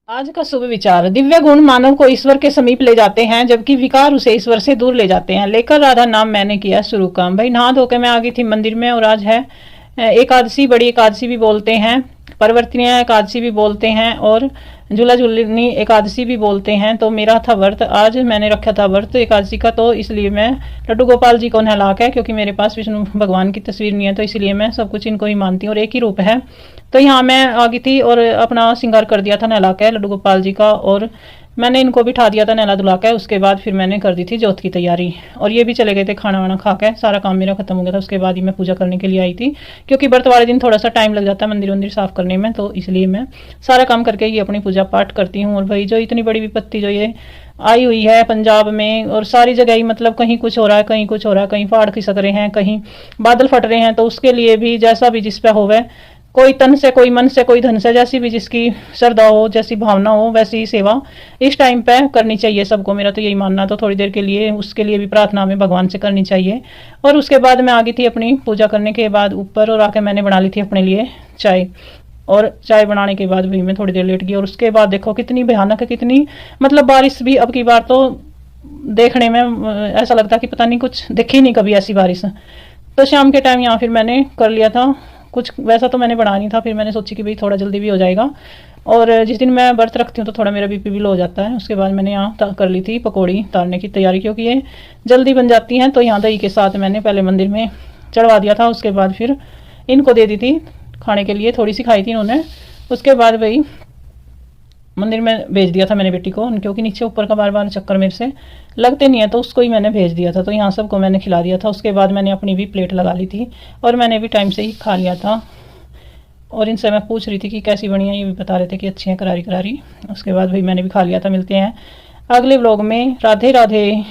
आज का शुभ विचार। दिव्य गुण मानव को ईश्वर के समीप ले जाते हैं, जबकि विकार उसे ईश्वर से दूर ले जाते हैं। लेकर राधा नाम मैंने किया शुरू काम। भाई नहा धो के मैं आ गई थी मंदिर में, और आज है एकादशी, बड़ी एकादशी भी बोलते हैं, परिवर्तनीय एकादशी भी बोलते हैं, और झूला झूलनी एकादशी भी बोलते हैं। तो मेरा था व्रत, आज मैंने रखा था व्रत एकादशी का, तो इसलिए मैं लड्डू गोपाल जी को नहला के, क्योंकि मेरे पास विष्णु भगवान की तस्वीर नहीं है, तो इसलिए मैं सब कुछ इनको ही मानती हूँ और एक ही रूप है। तो यहाँ मैं आ गई थी और अपना श्रृंगार कर दिया था नहला के लड्डू गोपाल जी का, और मैंने इनको बिठा दिया था नहला धुला के। उसके बाद फिर मैंने कर दी थी जोत की तैयारी, और ये भी चले गए थे खाना वाना खा के, सारा काम मेरा खत्म हो गया था। उसके बाद ही मैं पूजा करने के लिए आई थी, क्योंकि व्रत वाले दिन थोड़ा सा टाइम लग जाता है मंदिर वंदिर साफ करने में, तो इसलिए मैं सारा काम करके ही अपनी पूजा पाठ करती हूँ। और भाई जो इतनी बड़ी विपत्ति जो ये आई हुई है पंजाब में और सारी जगह ही, मतलब कहीं कुछ हो रहा है, कहीं कुछ हो रहा है, कहीं पहाड़ खिसक रहे हैं, कहीं बादल फट रहे हैं, तो उसके लिए भी जैसा भी जिस पे होवे, कोई तन से, कोई मन से, कोई धन से, जैसी भी जिसकी श्रद्धा हो, जैसी भावना हो, वैसी ही सेवा इस टाइम पे करनी चाहिए सबको। मेरा तो यही मानना, तो थोड़ी देर के लिए उसके लिए भी प्रार्थना में भगवान से करनी चाहिए। और उसके बाद मैं आ गई थी अपनी पूजा करने के बाद ऊपर, और आके मैंने बना ली थी अपने लिए चाय, और चाय बनाने के बाद भी मैं थोड़ी देर लेट गई। और उसके बाद देखो कितनी भयानक है, कितनी मतलब बारिश भी अब की बार तो देखने में ऐसा लगता कि पता नहीं, कुछ देखी नहीं कभी ऐसी बारिश। तो शाम के टाइम यहाँ फिर मैंने कर लिया था कुछ, वैसा तो मैंने बना नहीं था, फिर मैंने सोची कि भाई थोड़ा जल्दी भी हो जाएगा, और जिस दिन मैं व्रत रखती हूँ तो थोड़ा मेरा बीपी भी लो हो जाता है। उसके बाद मैंने यहाँ कर ली थी पकौड़ी तारने की तैयारी, क्योंकि ये जल्दी बन जाती हैं। तो यहाँ दही के साथ मैंने पहले मंदिर में चढ़वा दिया था, उसके बाद फिर इनको दे दी थी खाने के लिए, थोड़ी सी खाई थी इन्होंने। उसके बाद भाई मंदिर में भेज दिया था मैंने बेटी को, क्योंकि नीचे ऊपर का बार बार चक्कर मेरे से लगते नहीं है, तो उसको ही मैंने भेज दिया था। तो यहाँ सबको मैंने खिला दिया था। उसके बाद मैंने अपनी भी प्लेट लगा ली थी, और मैंने भी टाइम से ही खा लिया था। और इनसे मैं पूछ रही थी कि कैसी बनी है, ये भी बता रहे थे कि अच्छी है, करारी करारी। उसके बाद भाई मैंने भी खा लिया था। मिलते हैं अगले व्लॉग में। राधे राधे।